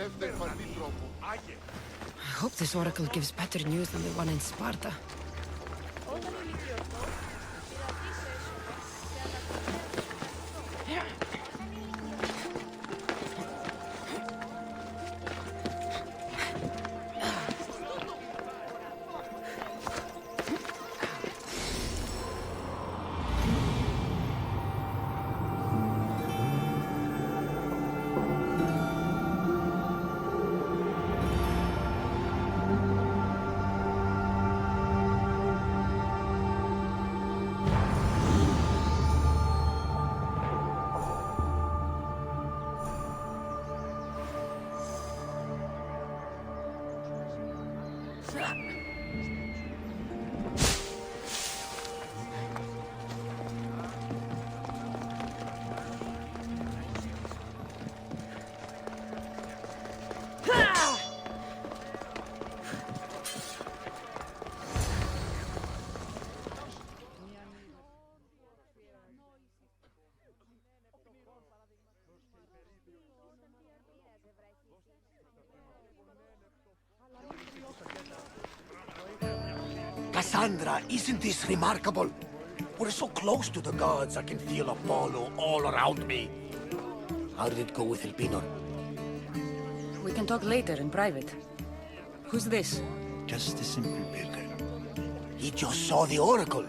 I hope this oracle gives better news than the one in Sparta. Kassandra, isn't this remarkable? We're so close to the gods, I can feel Apollo all around me. How did it go with Elpinor? We can talk later in private. Who's this? Just a simple pilgrim. He just saw the Oracle.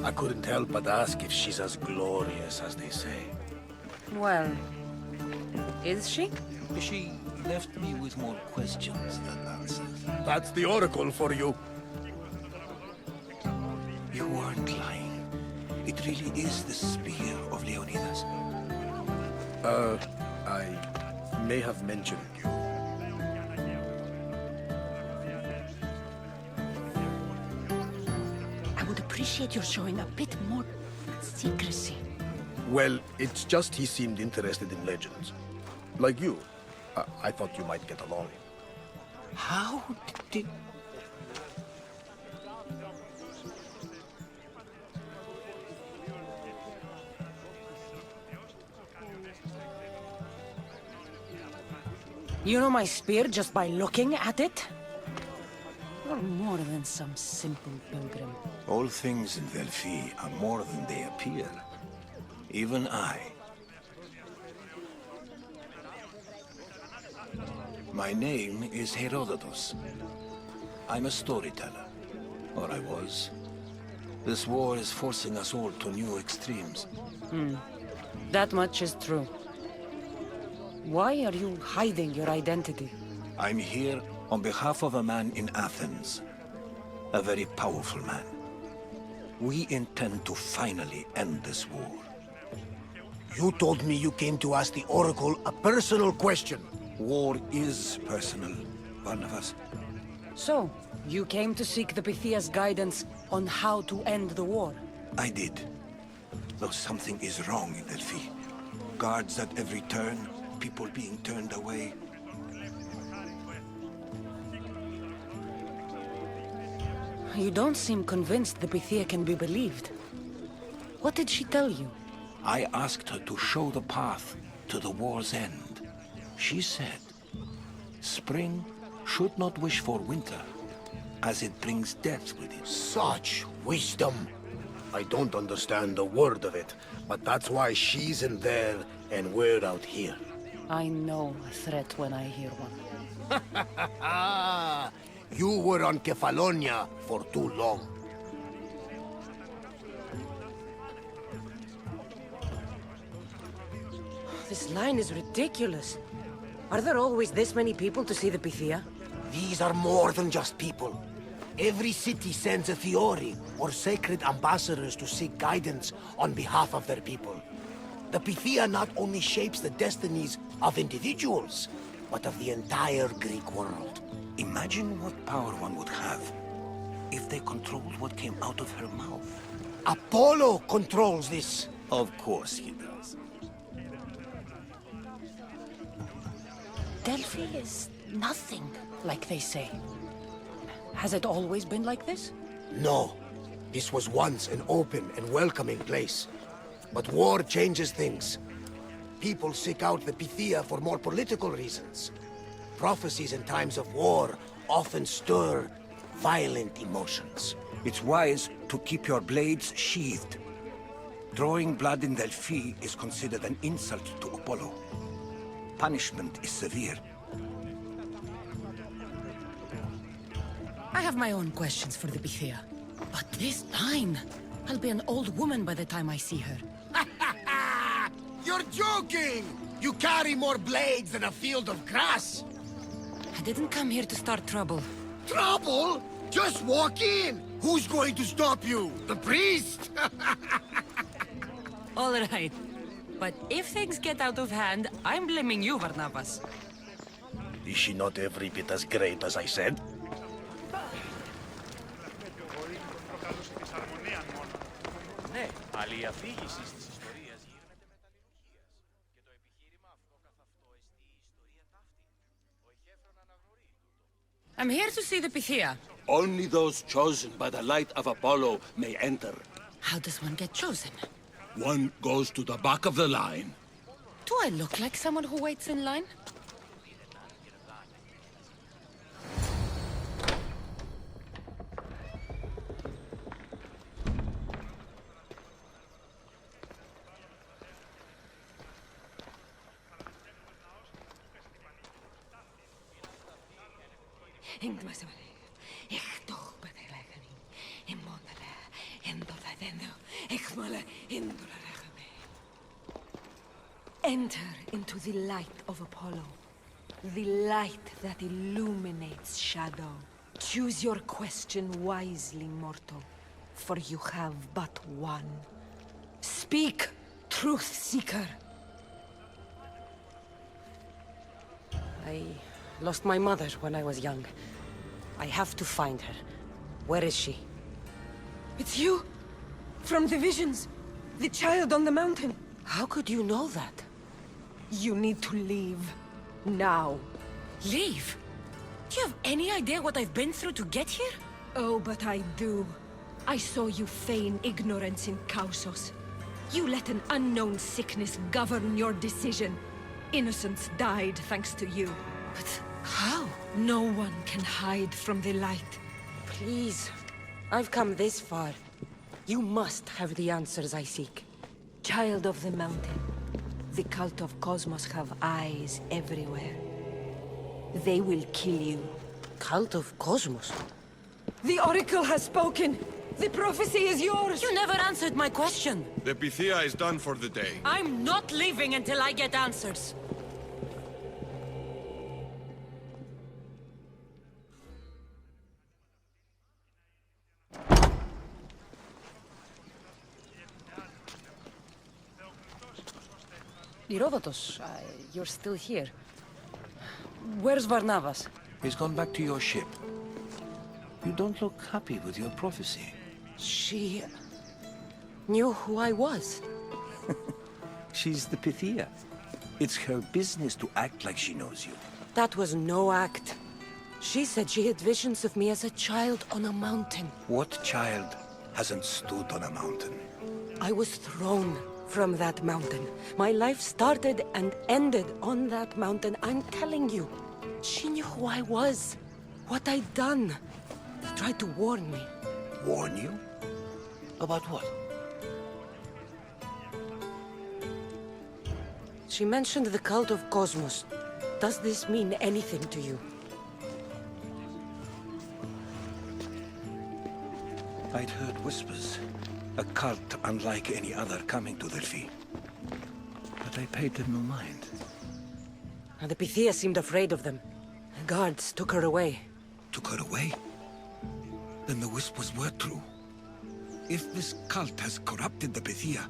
I couldn't help but ask if she's as glorious as they say. Well, is she? She left me with more questions than answers. That's the Oracle for you. You aren't lying. It really is the spear of Leonidas. I may have mentioned you. I would appreciate your showing a bit more secrecy. Well, it's just he seemed interested in legends. Like you. I thought you might get along. How did... You know my spear just by looking at it? You're more than some simple pilgrim. All things in Delphi are more than they appear. Even I. My name is HERODOTUS. I'm a storyteller. Or I was. This war is forcing us all to new extremes. That much is true. Why are you hiding your identity? I'm here on behalf of a man in Athens. A very powerful man. We intend to finally end this war. You told me you came to ask the Oracle a personal question. War is personal, Barnabas. So, you came to seek the Pythia's guidance on how to end the war? I did. Though something is wrong in Delphi. Guards at every turn, people being turned away. You don't seem convinced the Pythia can be believed. What did she tell you? I asked her to show the path to the war's end. She said, spring should not wish for winter, as it brings death with it. Such wisdom. I don't understand a word of it, but that's why she's in there and we're out here. I know a threat when I hear one. You were on Kefalonia for too long. This line is ridiculous. Are there always this many people to see the Pythia? These are more than just people. Every city sends a Fiori, or sacred ambassadors to seek guidance on behalf of their people. The Pythia not only shapes the destinies of individuals, but of the entire Greek world. Imagine what power one would have if they controlled what came out of her mouth. Apollo controls this. Of course he does. Delphi is nothing, like they say. Has it always been like this? No. This was once an open and welcoming place. But war changes things. People seek out the Pythia for more political reasons. Prophecies in times of war often stir violent emotions. It's wise to keep your blades sheathed. Drawing blood in Delphi is considered an insult to Apollo. Punishment is severe. I have my own questions for the Pythia. But this line... I'll be an old woman by the time I see her. You're joking! You carry more blades than a field of grass! I didn't come here to start trouble. Trouble? Just walk in! Who's going to stop you? The priest? All right. But if things get out of hand, I'm blaming you, Barnabas. Is she not every bit as great as I said? I'm here to see the Pythia. Only those chosen by the light of Apollo may enter. How does one get chosen? One goes to the back of the line. Do I look like someone who waits in line? Enter into the light of Apollo. The light that illuminates shadow. Choose your question wisely, mortal. For you have but one. Speak, truth seeker. I lost my mother when I was young. I have to find her. Where is she? It's you! From the visions! The child on the mountain! How could you know that? You need to leave. Now. Leave? Do you have any idea what I've been through to get here? Oh, but I do. I saw you feign ignorance in Kausos. You let an unknown sickness govern your decision. Innocents died thanks to you. But how? No one can hide from the light. Please. I've come this far. You must have the answers I seek. Child of the mountain. The cult of Cosmos have eyes everywhere. They will kill you. Cult of Cosmos? The Oracle has spoken! The prophecy is yours! You never answered my question! The Pythia is done for the day. I'm not leaving until I get answers! HERODOTUS, you're still here. Where's Barnabas? He's gone back to your ship. You don't look happy with your prophecy. She... knew who I was. She's the Pythia. It's her business to act like she knows you. That was no act. She said she had visions of me as a child on a mountain. What child hasn't stood on a mountain? I was thrown from that mountain. My life started and ended on that mountain. I'm telling you. She knew who I was. What I'd done. She tried to warn me. Warn you? About what? She mentioned the cult of Cosmos. Does this mean anything to you? I'd heard whispers. A cult unlike any other coming to Delphi. But I paid them no mind. And the Pythia seemed afraid of them. The guards took her away. Took her away? Then the whispers were true. If this cult has corrupted the Pythia...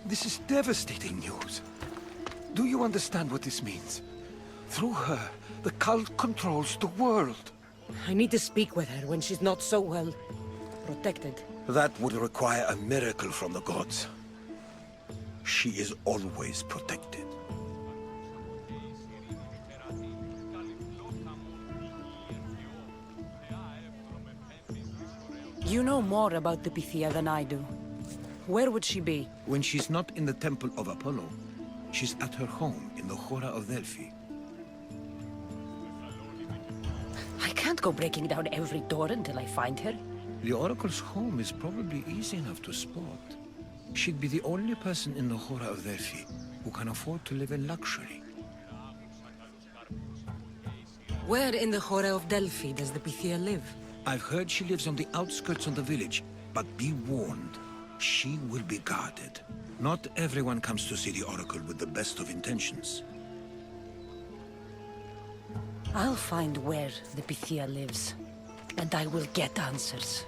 This is devastating news. Do you understand what this means? Through her, the cult controls the world. I need to speak with her when she's not so well... protected. That would require a miracle from the gods. She is always protected. You know more about the Pythia than I do. Where would she be? When she's not in the temple of Apollo, she's at her home in in the Hora of Delphi. I can't go breaking down every door until I find her. The Oracle's home is probably easy enough to spot. She'd be the only person in the Hora of Delphi who can afford to live in luxury. Where in the Hora of Delphi does the Pythia live? I've heard she lives on the outskirts of the village, but be warned, she will be guarded. Not everyone comes to see the Oracle with the best of intentions. I'll find where the Pythia lives, and I will get answers.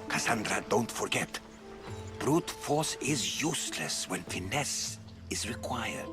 Kassandra, don't forget. Brute force is useless when finesse is required.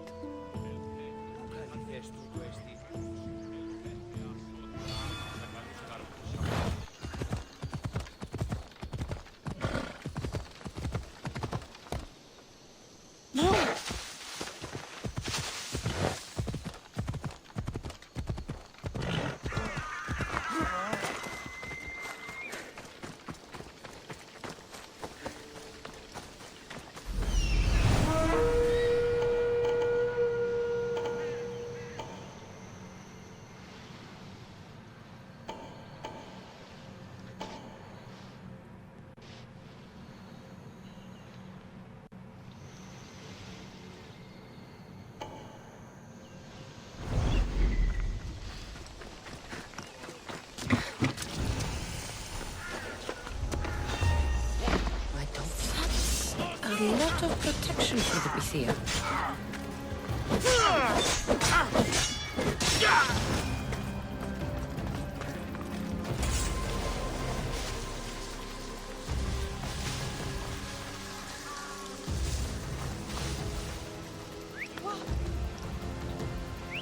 A lot of protection for the Pythia.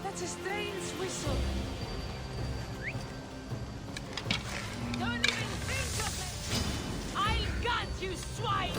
That's a strange whistle. Don't even think of it! I'll gut you, swine!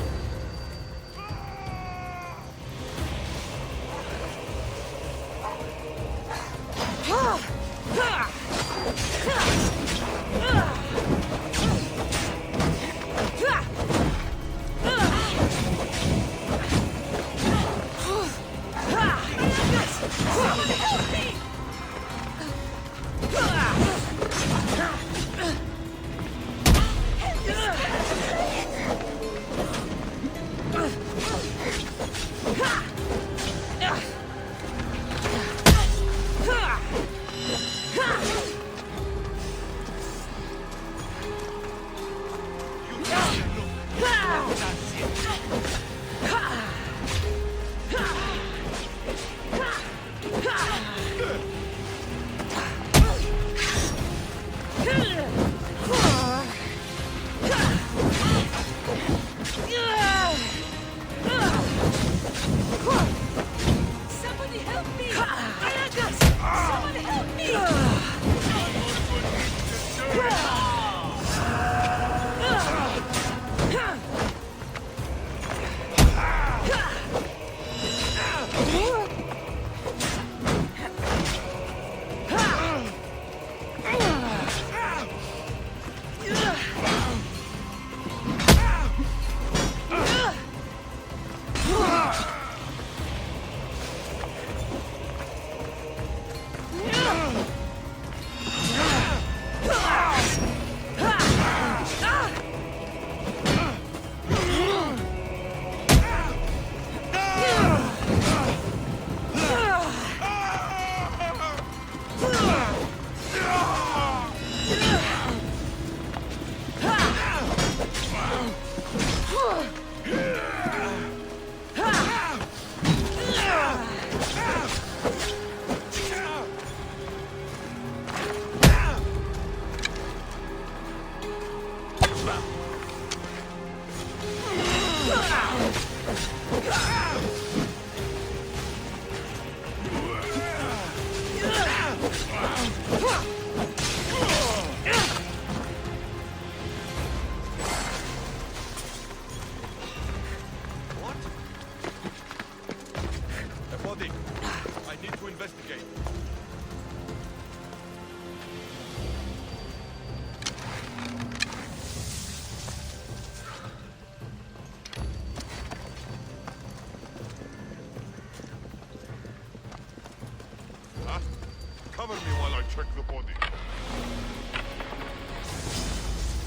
Cover me while I check the body.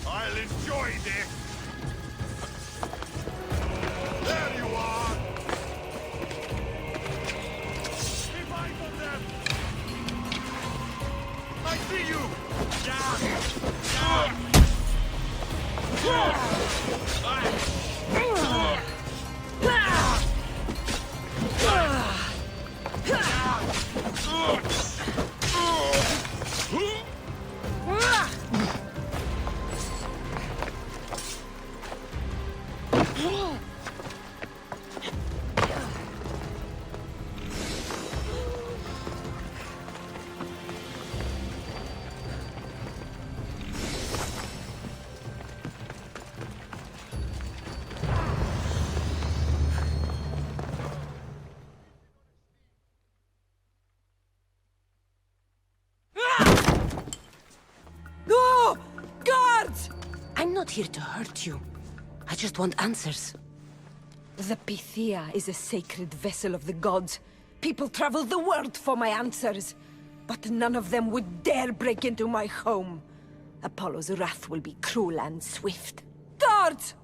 I'll enjoy this! There you are! Keep eyes on them! I see you! No! Guards! I'm not here to hurt you. I just want answers. The Pythia is a sacred vessel of the gods. People travel the world for my answers. But none of them would dare break into my home. Apollo's wrath will be cruel and swift. Guards!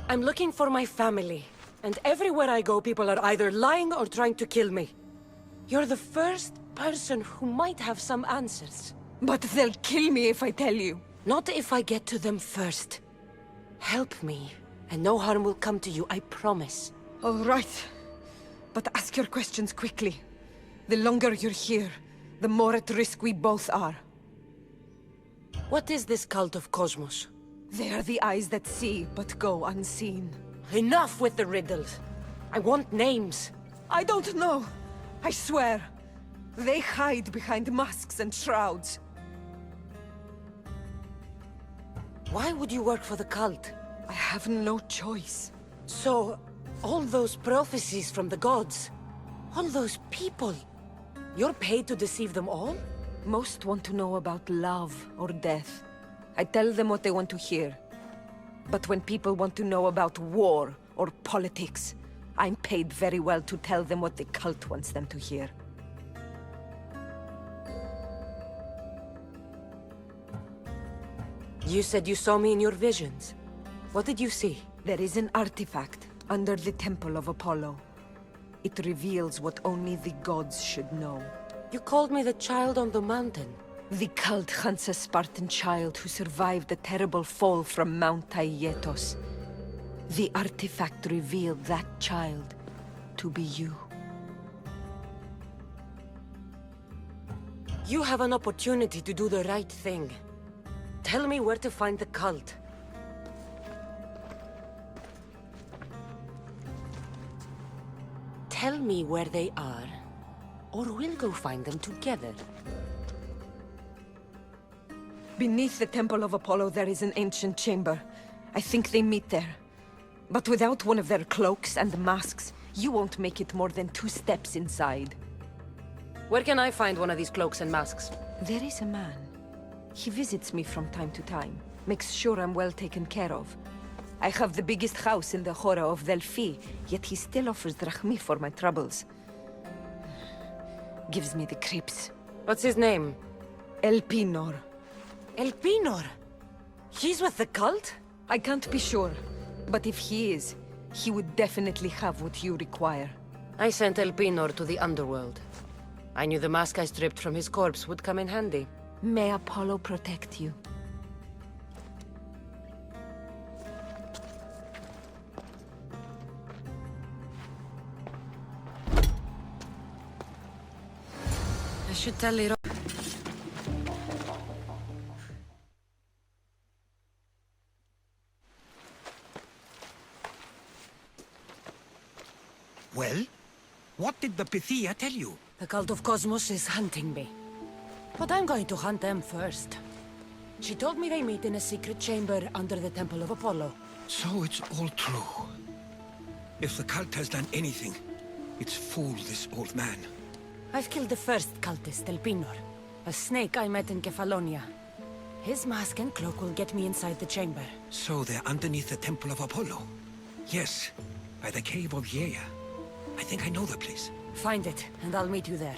I'm looking for my family. And everywhere I go, people are either lying or trying to kill me. You're the first person who might have some answers. But they'll kill me if I tell you. Not if I get to them first. Help me, and no harm will come to you, I promise. All right. But ask your questions quickly. The longer you're here, the more at risk we both are. What is this cult of Cosmos? They are the eyes that see, but go unseen. Enough with the riddles. I want names. I don't know. I swear. They hide behind masks and shrouds. Why would you work for the cult? I have no choice. So, all those prophecies from the gods, all those people, you're paid to deceive them all? Most want to know about love or death. I tell them what they want to hear. But when people want to know about war or politics, I'm paid very well to tell them what the cult wants them to hear. You said you saw me in your visions. What did you see? There is an artifact under the temple of Apollo. It reveals what only the gods should know. You called me the child on the mountain. The cult hunts a Spartan child who survived the terrible fall from Mount Taygetos. The artifact revealed that child to be you. You have an opportunity to do the right thing. Tell me where to find the cult. Tell me where they are, or we'll go find them together. Beneath the temple of Apollo there is an ancient chamber. I think they meet there. But without one of their cloaks and masks, you won't make it more than 2 steps inside. Where can I find one of these cloaks and masks? There is a man. He visits me from time to time, makes sure I'm well taken care of. I have the biggest house in the Hora of Delphi, yet he still offers drachmi for my troubles. Gives me the creeps. What's his name? Elpinor. Elpinor? He's with the cult? I can't be sure, but if he is, he would definitely have what you require. I sent Elpinor to the underworld. I knew the mask I stripped from his corpse would come in handy. May Apollo protect you. I should tell Hero. Well? What did the Pythia tell you? The cult of Cosmos is hunting me. But I'm going to hunt them first. She told me they meet in a secret chamber under the Temple of Apollo. So it's all true. If the cult has done anything, it's fooled this old man. I've killed the first cultist, Elpinor, a snake I met in Kefalonia. His mask and cloak will get me inside the chamber. So they're underneath the Temple of Apollo? Yes, by the cave of Yea. I think I know the place. Find it, and I'll meet you there.